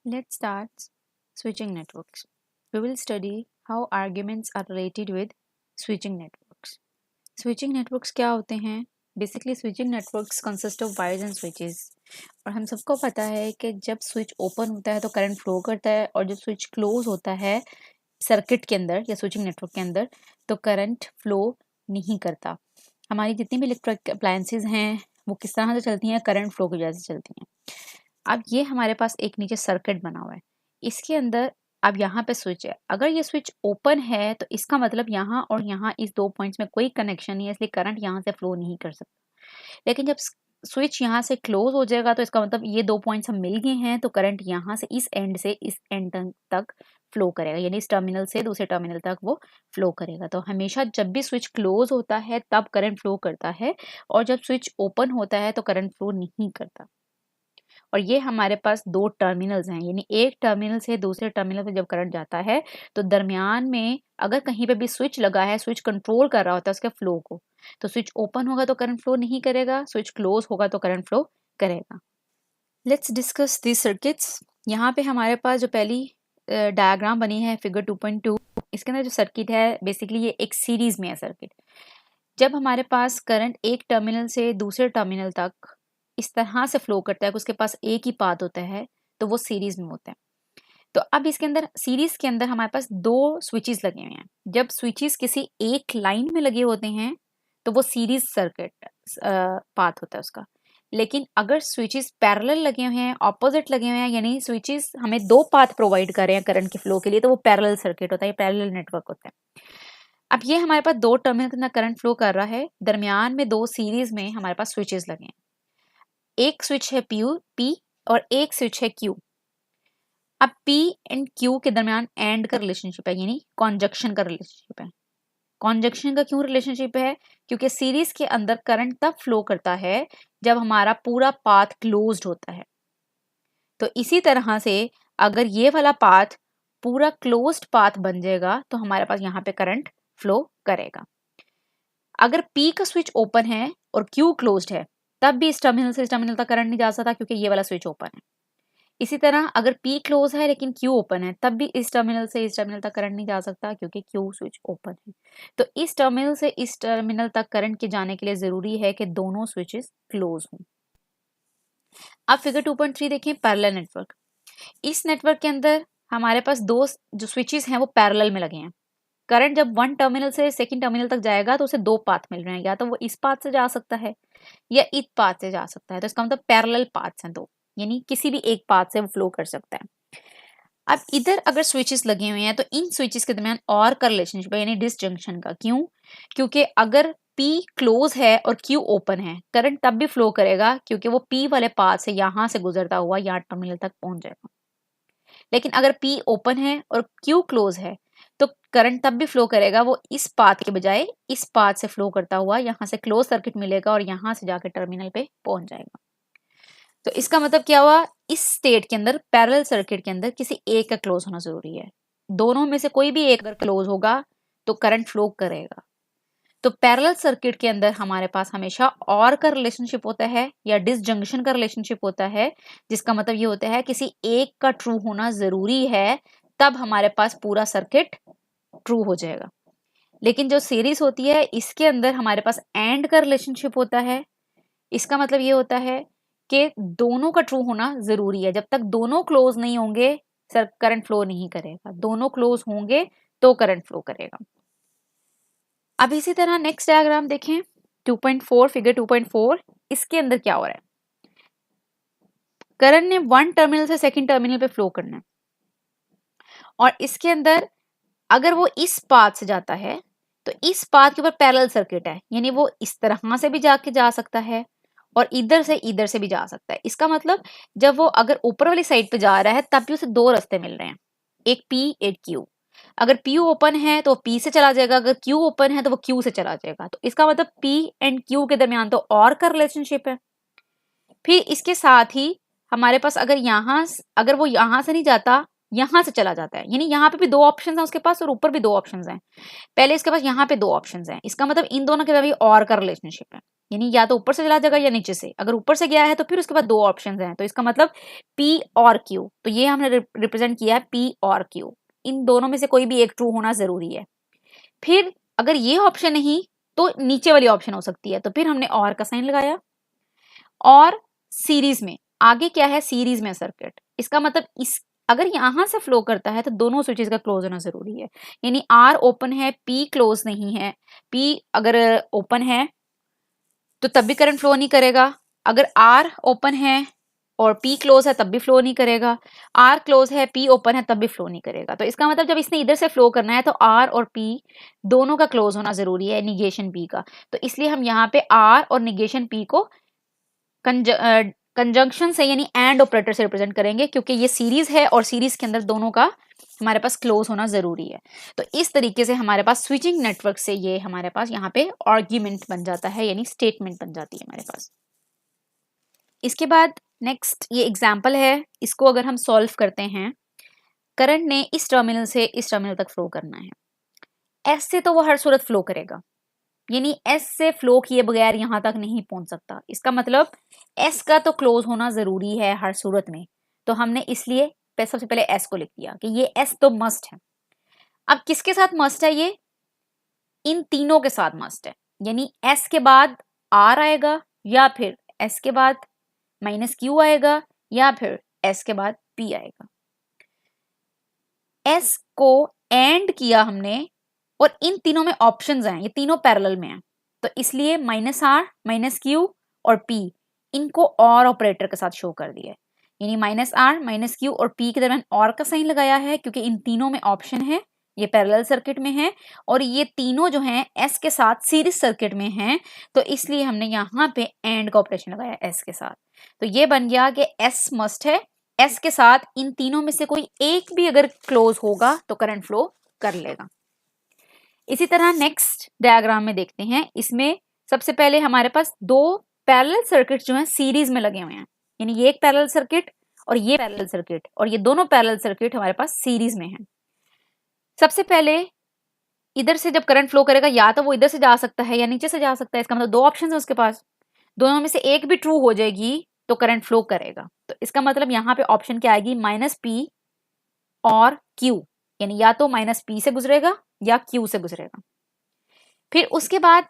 Let's start switching networks. We will study how arguments are related with switching networks. Switching networks क्या होते हैं? Basically switching networks consist of wires and switches. और हम सबको पता है कि जब स्विच ओपन होता है तो करंट फ्लो करता है और जब स्विच क्लोज होता है सर्किट के अंदर या स्विचिंग नेटवर्क के अंदर तो करंट फ्लो नहीं करता। हमारी जितनी भी इलेक्ट्रिक अप्लायंसेज हैं वो किस तरह से चलती हैं? करंट फ्लो की वजह से चलती हैं। अब ये हमारे पास एक नीचे सर्किट बना हुआ है, इसके अंदर अब यहाँ पे स्विच है। अगर ये स्विच ओपन है तो इसका मतलब यहाँ और यहाँ इस दो पॉइंट्स में कोई कनेक्शन नहीं है, इसलिए करंट यहाँ से फ्लो नहीं कर सकता। लेकिन जब स्विच यहाँ से क्लोज हो जाएगा तो इसका मतलब ये दो पॉइंट्स हम मिल गए हैं तो करंट यहाँ से इस एंड तक फ्लो करेगा, यानी इस टर्मिनल से दूसरे टर्मिनल तक वो फ्लो करेगा। तो हमेशा जब भी स्विच क्लोज होता है तब करंट फ्लो करता है और जब स्विच ओपन होता है तो करंट फ्लो नहीं करता। और ये हमारे पास दो टर्मिनल्स हैं, यानी एक टर्मिनल से दूसरे टर्मिनल पे जब करंट जाता है तो दरमियान में अगर कहीं पे भी स्विच लगा है, स्विच कंट्रोल कर रहा होता है उसके फ्लो को, तो स्विच ओपन होगा तो करंट फ्लो नहीं करेगा, स्विच क्लोज होगा तो करंट फ्लो करेगा। Let's discuss this circuits. यहाँ पे हमारे पास जो पहली डायग्राम बनी है फिगर 2.2, इसके अंदर जो सर्किट है बेसिकली ये एक सीरीज में है सर्किट। जब हमारे पास करंट एक टर्मिनल से दूसरे टर्मिनल तक इस तरह से फ्लो करता है कि उसके पास एक ही पाथ होता है तो वो सीरीज में होता है। तो अब इसके अंदर सीरीज के अंदर हमारे पास दो स्विचेस लगे हुए हैं। जब स्विचेस किसी एक लाइन में लगे होते हैं तो वो सीरीज सर्किट पाथ होता है उसका। लेकिन अगर स्विचेस पैरेलल लगे हुए हैं, ऑपोजिट लगे हुए हैं, यानी स्विचेस हमें दो पाथ प्रोवाइड कर रहे हैं करंट के फ्लो के लिए, तो वो पैरेलल सर्किट होता है, पैरेलल नेटवर्क होता है। अब ये हमारे पास दो टर्मिनल के अंदर करंट फ्लो कर रहा है, दरमियान में दो सीरीज में हमारे पास स्विचेस लगे हैं। एक स्विच है पी और एक स्विच है क्यू। अब पी एंड क्यू के दरमियान एंड का रिलेशनशिप है, यानी कॉन्जक्शन का रिलेशनशिप है। कॉन्जक्शन का क्यों रिलेशनशिप है? क्योंकि सीरीज के अंदर करंट तब फ्लो करता है जब हमारा पूरा पाथ क्लोज्ड होता है। तो इसी तरह से अगर ये वाला पाथ पूरा क्लोज्ड पाथ बन जाएगा तो हमारे पास यहाँ पे करंट फ्लो करेगा। अगर पी का स्विच ओपन है और क्यू क्लोज्ड है तब भी इस टर्मिनल से इस टर्मिनल तक करंट नहीं जा सकता क्योंकि ये वाला स्विच ओपन है। इसी तरह अगर P क्लोज है लेकिन Q ओपन है तब भी इस टर्मिनल से इस टर्मिनल तक करंट नहीं जा सकता क्योंकि Q स्विच ओपन है। तो इस टर्मिनल से इस टर्मिनल तक करंट के जाने के लिए जरूरी है कि दोनों स्विचेस क्लोज हों। अब फिगर 2.3 देखें, पैरेलल नेटवर्क। इस नेटवर्क के अंदर हमारे पास दो जो स्विचेस हैं वो पैरेलल में लगे हैं। करंट जब वन टर्मिनल से सेकेंड टर्मिनल तक जाएगा तो उसे दो पाथ मिल रहे हैं, या तो वो इस पाथ से जा सकता है या इस पाथ से जा सकता है। तो इसका मतलब पैरेलल पाथ्स हैं दो, यानी किसी भी एक पाथ से वो फ्लो कर सकता है। अब इधर अगर स्विचेस लगे हुए हैं तो इन स्विचेस के दरमियान और का रिलेशनशिप है, यानी डिसजंक्शन का। क्यों? क्योंकि अगर P क्लोज है और Q ओपन है, करंट तब भी फ्लो करेगा क्योंकि वो P वाले पाथ से यहां से गुजरता हुआ यहाँ टर्मिनल तक पहुंच जाएगा। लेकिन अगर P ओपन है और Q क्लोज है तो करंट तब भी फ्लो करेगा, वो इस पाथ के बजाय इस पाथ से फ्लो करता हुआ यहाँ से क्लोज सर्किट मिलेगा और यहाँ से जाकर टर्मिनल पे पहुंच जाएगा। तो इसका मतलब क्या हुआ? इस स्टेट के अंदर पैरेलल सर्किट के अंदर किसी एक का क्लोज होना जरूरी है। दोनों में से कोई भी एक अगर क्लोज होगा तो करंट फ्लो करेगा। तो पैरेलल सर्किट के अंदर हमारे पास हमेशा और का रिलेशनशिप होता है या डिसजंक्शन का रिलेशनशिप होता है, जिसका मतलब ये होता है किसी एक का ट्रू होना जरूरी है, तब हमारे पास पूरा सर्किट ट्रू हो जाएगा। लेकिन जो सीरीज होती है इसके अंदर हमारे पास एंड का रिलेशनशिप होता है। इसका मतलब ये होता है कि दोनों का ट्रू होना जरूरी है। जब तक दोनों क्लोज नहीं होंगे सर करंट फ्लो नहीं करेगा, दोनों क्लोज होंगे तो करंट फ्लो करेगा। अब इसी तरह नेक्स्ट डायग्राम देखें, 2.4 फिगर 2.4। इसके अंदर क्या हो रहा है? करंट ने वन टर्मिनल से सेकंड टर्मिनल पे फ्लो करना है और इसके अंदर अगर वो इस पाथ से जाता है तो इस पाथ के ऊपर पैरेलल सर्किट है, यानी वो इस तरह से भी जाके जा सकता है और इधर से भी जा सकता है। इसका मतलब जब वो अगर ऊपर वाली साइड पे जा रहा है तब भी उसे दो रास्ते मिल रहे हैं, एक P एक Q। अगर P ओपन है तो P से चला जाएगा, अगर Q ओपन है तो वो Q से चला जाएगा। तो इसका मतलब P एंड Q के दरमियान तो और का रिलेशनशिप है। फिर इसके साथ ही हमारे पास अगर वो यहां से नहीं जाता यहाँ से चला जाता है, यानी यहाँ पे भी दो ऑप्शन है उसके पास और ऊपर भी दो ऑप्शन हैं। पहले इसके पास यहाँ पे दो ऑप्शन हैं, इसका मतलब इन दोनों के भी और का रिलेशनशिप है, यानी या तो ऊपर से चला जाएगा या नीचे से। अगर ऊपर से गया है तो फिर उसके बाद दो ऑप्शन हैं, तो इसका मतलब P और Q। तो ये हमने रिप्रेजेंट किया है P और Q, इन दोनों में से कोई भी एक ट्रू होना जरूरी है। फिर अगर ये ऑप्शन नहीं तो नीचे वाली ऑप्शन हो सकती है, तो फिर हमने और का साइन लगाया। और सीरीज में आगे क्या है, सीरीज में सर्किट, इसका मतलब इस अगर यहां से फ्लो करता है तो दोनों स्विचेस का क्लोज होना जरूरी है, यानी R ओपन है P क्लोज नहीं है। P अगर ओपन है तो तब भी करंट फ्लो नहीं करेगा, अगर R ओपन है और P क्लोज है तब भी फ्लो नहीं करेगा, R क्लोज है P ओपन है तब भी फ्लो नहीं करेगा। तो इसका मतलब जब इसने इधर से फ्लो करना है तो R और P दोनों का क्लोज होना जरूरी है, निगेशन P का। तो इसलिए हम यहाँ पे R और निगेशन P को कंजंक्शन से यानी एंड ऑपरेटर से रिप्रेजेंट करेंगे, क्योंकि ये सीरीज है और सीरीज के अंदर दोनों का हमारे पास क्लोज होना जरूरी है। तो इस तरीके से हमारे पास स्विचिंग नेटवर्क से ये हमारे पास यहाँ पे आर्ग्यूमेंट बन जाता है, यानी स्टेटमेंट बन जाती है हमारे पास। इसके बाद नेक्स्ट ये एग्जाम्पल है, इसको अगर हम सॉल्व करते हैं, करंट ने इस टर्मिनल से इस टर्मिनल तक फ्लो करना है, एस से तो वो हर सूरत फ्लो करेगा, यानी एस से फ्लो किए बगैर यहां तक नहीं पहुंच सकता। इसका मतलब एस का तो क्लोज होना जरूरी है हर सूरत में, तो हमने इसलिए सबसे पहले एस को लिख दिया कि ये एस तो मस्ट है। अब किसके साथ मस्ट है, ये इन तीनों के साथ मस्ट है, यानी एस के बाद आर आएगा, या फिर एस के बाद माइनस क्यू आएगा, या फिर एस के बाद पी आएगा। एस को एंड किया हमने और इन तीनों में ऑप्शंस हैं, ये तीनों पैरेलल में हैं, तो इसलिए माइनस आर माइनस क्यू और पी इनको और ऑपरेटर के साथ शो कर दिया है, यानी माइनस आर माइनस क्यू और पी के दरमियान और का साइन लगाया है, क्योंकि इन तीनों में ऑप्शन है, ये पैरेलल सर्किट में है और ये तीनों जो हैं एस के साथ सीरीज सर्किट में हैं, तो इसलिए हमने यहाँ पे एंड का ऑपरेशन लगाया एस के साथ। तो ये बन गया कि एस मस्ट है, एस के साथ इन तीनों में से कोई एक भी अगर क्लोज होगा तो करंट फ्लो कर लेगा। इसी तरह नेक्स्ट डायग्राम में देखते हैं, इसमें सबसे पहले हमारे पास दो पैरेलल सर्किट जो हैं सीरीज में लगे हुए हैं, यानी ये एक पैरेलल सर्किट और ये पैरेलल सर्किट, और ये दोनों पैरेलल सर्किट हमारे पास सीरीज में हैं। सबसे पहले इधर से जब करंट फ्लो करेगा या तो वो इधर से जा सकता है या नीचे से जा सकता है, इसका मतलब दो ऑप्शन है उसके पास, दोनों में से एक भी ट्रू हो जाएगी तो करंट फ्लो करेगा। तो इसका मतलब यहाँ पे ऑप्शन क्या आएगी, माइनस पी और क्यू, यानी या तो माइनस पी से गुजरेगा या क्यू से गुजरेगा। फिर उसके बाद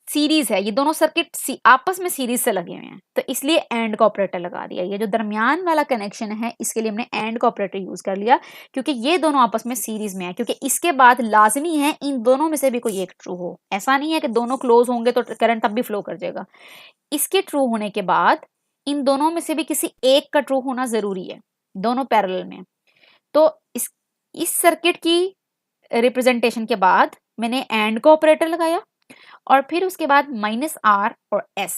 सीरीज है, ये दोनों सर्किट आपस में सीरीज से लगे हुए हैं, तो इसलिए एंड का ऑपरेटर लगा दिया। ये जो दरमियान वाला कनेक्शन है इसके लिए हमने एंड का ऑपरेटर यूज कर लिया, क्योंकि ये दोनों आपस में सीरीज में है, क्योंकि इसके बाद लाजमी है इन दोनों में से भी कोई एक ट्रू हो। ऐसा नहीं है कि दोनों क्लोज होंगे तो करंट तब भी फ्लो कर जाएगा, इसके ट्रू होने के बाद इन दोनों में से भी किसी एक का ट्रू होना जरूरी है, दोनों पैरेलल में। तो इस सर्किट की रिप्रेजेंटेशन के बाद मैंने एंड का ऑपरेटर लगाया और फिर उसके बाद माइनस आर और एस,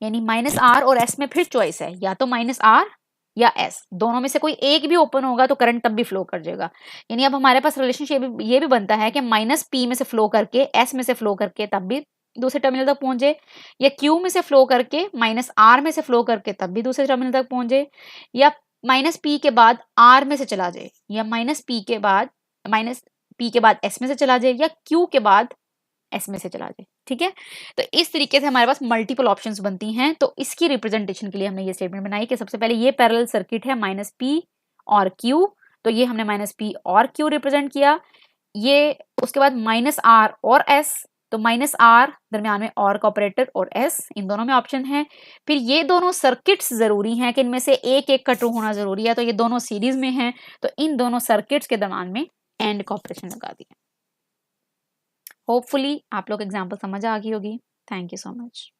यानी माइनस आर और एस में फिर चॉइस है, या तो माइनस आर या एस, दोनों में से कोई एक भी ओपन होगा तो करंट तब भी फ्लो कर जाएगा। यानी अब हमारे पास रिलेशनशिप ये भी बनता है कि माइनस पी में से फ्लो करके एस में से फ्लो करके तब भी दूसरे टर्मिनल तक पहुंचे, या क्यू में से फ्लो करके माइनस आर में से फ्लो करके तब भी दूसरे टर्मिनल तक पहुंचे, या माइनस पी के बाद आर में से चला जाए, या माइनस पी के बाद एस में से चला जाए, या क्यू के बाद एस में से चला जाए। ठीक है, तो इस तरीके से हमारे पास मल्टीपल ऑप्शंस बनती हैं। तो इसकी रिप्रेजेंटेशन के लिए हमने ये स्टेटमेंट बनाई कि सबसे पहले ये पैरेलल सर्किट है माइनस पी और क्यू, तो ये हमने माइनस पी और क्यू रिप्रेजेंट किया। ये उसके बाद माइनस आर और एस, तो माइनस आर दरमियान में और का ऑपरेटर और एस इन दोनों में ऑप्शन है। फिर ये दोनों सर्किट्स जरूरी हैं कि इनमें से एक एक का ट्रू होना जरूरी है, तो ये दोनों सीरीज में हैं, तो इन दोनों सर्किट्स के दरमियान में एंड का ऑपरेशन लगा दिया। होपफुली आप लोग एग्जाम्पल समझ आ गई होगी। Thank you so much.